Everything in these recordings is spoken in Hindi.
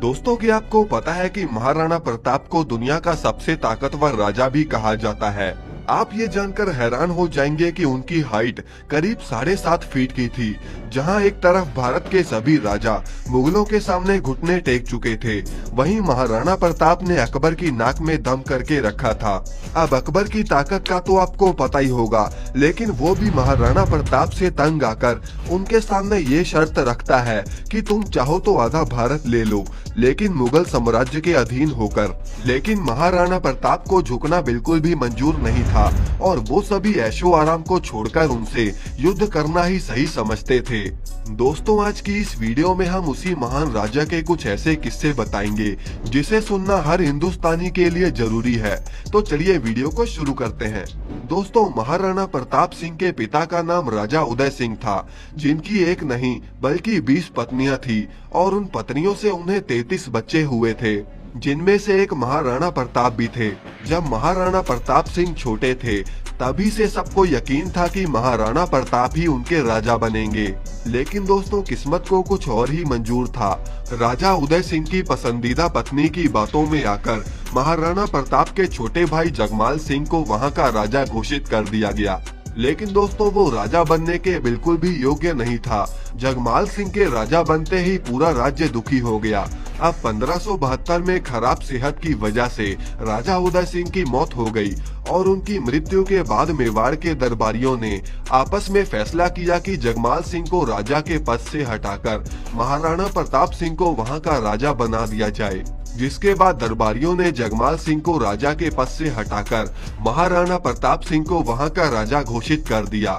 दोस्तों की आपको पता है कि महाराणा प्रताप को दुनिया का सबसे ताकतवर राजा भी कहा जाता है। आप ये जानकर हैरान हो जाएंगे कि उनकी हाइट करीब 7.5 फीट की थी। जहां एक तरफ भारत के सभी राजा मुगलों के सामने घुटने टेक चुके थे, वहीं महाराणा प्रताप ने अकबर की नाक में दम करके रखा था। अब अकबर की ताकत का तो आपको पता ही होगा, लेकिन वो भी महाराणा प्रताप से तंग आकर उनके सामने ये शर्त रखता है कि तुम चाहो तो आधा भारत ले लो, लेकिन मुगल साम्राज्य के अधीन होकर। लेकिन महाराणा प्रताप को झुकना बिल्कुल भी मंजूर नहीं था और वो सभी ऐशो आराम को छोड़कर उनसे युद्ध करना ही सही समझते थे। दोस्तों, आज की इस वीडियो में हम उसी महान राजा के कुछ ऐसे किस्से बताएंगे जिसे सुनना हर हिंदुस्तानी के लिए जरूरी है। तो चलिए वीडियो को शुरू करते हैं। दोस्तों, महाराणा प्रताप सिंह के पिता का नाम राजा उदय सिंह था, जिनकी एक नहीं बल्कि 20 पत्नियां थी और उन पत्नियों से उन्हें 33 बच्चे हुए थे, जिनमें से एक महाराणा प्रताप भी थे। जब महाराणा प्रताप सिंह छोटे थे तभी से सबको यकीन था कि महाराणा प्रताप ही उनके राजा बनेंगे। लेकिन दोस्तों, किस्मत को कुछ और ही मंजूर था। राजा उदय सिंह की पसंदीदा पत्नी की बातों में आकर महाराणा प्रताप के छोटे भाई जगमाल सिंह को वहां का राजा घोषित कर दिया गया। लेकिन दोस्तों, वो राजा बनने के बिल्कुल भी योग्य नहीं था। जगमाल सिंह के राजा बनते ही पूरा राज्य दुखी हो गया। अब 1572 में खराब सेहत की वजह से राजा उदय सिंह की मौत हो गई और उनकी मृत्यु के बाद मेवाड़ के दरबारियों ने आपस में फैसला किया कि जगमाल सिंह को राजा के पद से हटाकर महाराणा प्रताप सिंह को वहां का राजा बना दिया जाए। जिसके बाद दरबारियों ने जगमाल सिंह को राजा के पद से हटाकर महाराणा प्रताप सिंह को वहां का राजा घोषित कर दिया।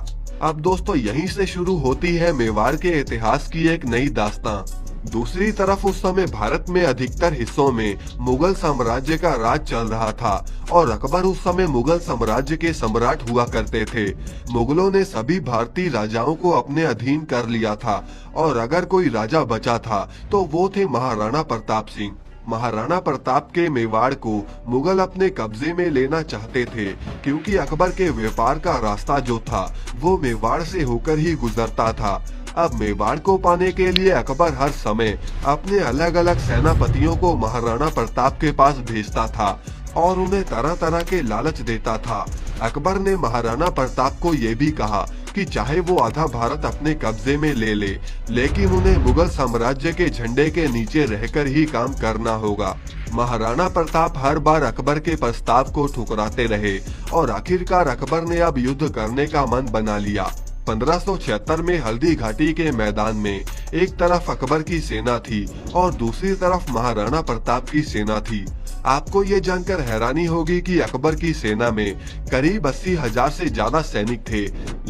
अब दोस्तों, यहीं से शुरू होती है मेवाड़ के इतिहास की एक नई दास्तां। दूसरी तरफ उस समय भारत में अधिकतर हिस्सों में मुगल साम्राज्य का राज चल रहा था और अकबर उस समय मुगल साम्राज्य के सम्राट हुआ करते थे। मुगलों ने सभी भारतीय राजाओं को अपने अधीन कर लिया था और अगर कोई राजा बचा था तो वो थे महाराणा प्रताप सिंह। महाराणा प्रताप के मेवाड़ को मुगल अपने कब्जे में लेना चाहते थे, क्योंकि अकबर के व्यापार का रास्ता जो था वो मेवाड़ से होकर ही गुजरता था। अब मेवाड़ को पाने के लिए अकबर हर समय अपने अलग अलग सेनापतियों को महाराणा प्रताप के पास भेजता था और उन्हें तरह तरह के लालच देता था। अकबर ने महाराणा प्रताप को ये भी कहा कि चाहे वो आधा भारत अपने कब्जे में ले ले, लेकिन उन्हें मुगल साम्राज्य के झंडे के नीचे रहकर ही काम करना होगा। महाराणा प्रताप हर बार अकबर के प्रस्ताव को ठुकराते रहे और आखिरकार अकबर ने अब युद्ध करने का मन बना लिया। 1576 में हल्दी घाटी के मैदान में एक तरफ अकबर की सेना थी और दूसरी तरफ महाराणा प्रताप की सेना थी। आपको ये जानकर हैरानी होगी कि अकबर की सेना में करीब 80,000 से ज्यादा सैनिक थे,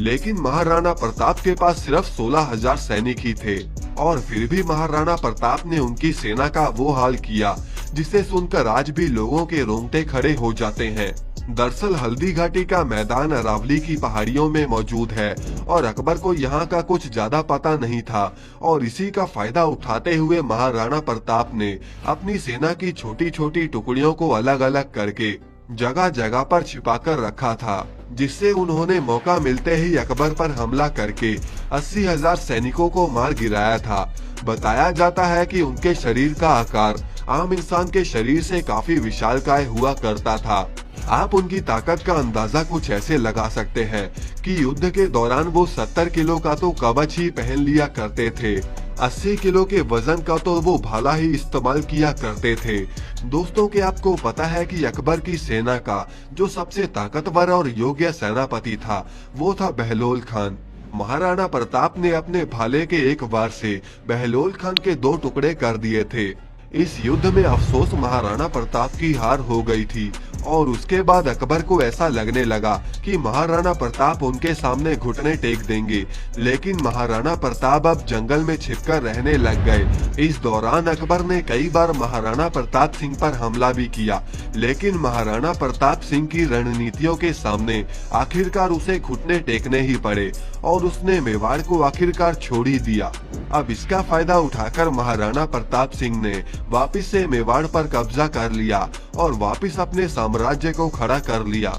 लेकिन महाराणा प्रताप के पास सिर्फ 16,000 सैनिक ही थे। और फिर भी महाराणा प्रताप ने उनकी सेना का वो हाल किया जिसे सुनकर आज भी लोगों के रोंगटे खड़े हो जाते हैं। दरअसल हल्दी घाटी का मैदान अरावली की पहाड़ियों में मौजूद है और अकबर को यहाँ का कुछ ज्यादा पता नहीं था और इसी का फायदा उठाते हुए महाराणा प्रताप ने अपनी सेना की छोटी छोटी टुकड़ियों को अलग अलग करके जगह जगह पर छिपाकर रखा था, जिससे उन्होंने मौका मिलते ही अकबर पर हमला करके 80,000 सैनिकों को मार गिराया था। बताया जाता है कि उनके शरीर का आकार आम इंसान के शरीर से काफी विशालकाय हुआ करता था। आप उनकी ताकत का अंदाजा कुछ ऐसे लगा सकते हैं कि युद्ध के दौरान वो 70 किलो का तो कवच ही पहन लिया करते थे, 80 किलो के वजन का तो वो भाला ही इस्तेमाल किया करते थे। दोस्तों, के आपको पता है कि अकबर की सेना का जो सबसे ताकतवर और योग्य सेनापति था वो था बहलोल खान। महाराणा प्रताप ने अपने भाले के एक वार से बहलोल खान के 2 टुकड़े कर दिए थे। इस युद्ध में अफसोस महाराणा प्रताप की हार हो गई थी और उसके बाद अकबर को ऐसा लगने लगा कि महाराणा प्रताप उनके सामने घुटने टेक देंगे, लेकिन महाराणा प्रताप अब जंगल में छिपकर रहने लग गए। इस दौरान अकबर ने कई बार महाराणा प्रताप सिंह पर हमला भी किया, लेकिन महाराणा प्रताप सिंह की रणनीतियों के सामने आखिरकार उसे घुटने टेकने ही पड़े और उसने मेवाड़ को आखिरकार छोड़ ही दिया। अब इसका फायदा उठाकर महाराणा प्रताप सिंह ने वापस से मेवाड़ पर कब्जा कर लिया और वापस अपने साम्राज्य को खड़ा कर लिया।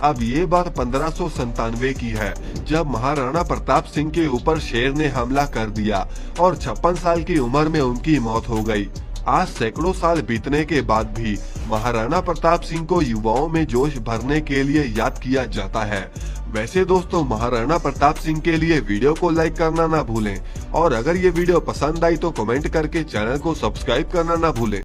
अब ये बात 1597 की है, जब महाराणा प्रताप सिंह के ऊपर शेर ने हमला कर दिया और 56 साल की उम्र में उनकी मौत हो गई। आज सैकड़ों साल बीतने के बाद भी महाराणा प्रताप सिंह को युवाओं में जोश भरने के लिए याद किया जाता है। वैसे दोस्तों, महाराणा प्रताप सिंह के लिए वीडियो को लाइक करना ना भूलें और अगर ये वीडियो पसंद आई तो कमेंट करके चैनल को सब्सक्राइब करना ना भूलें।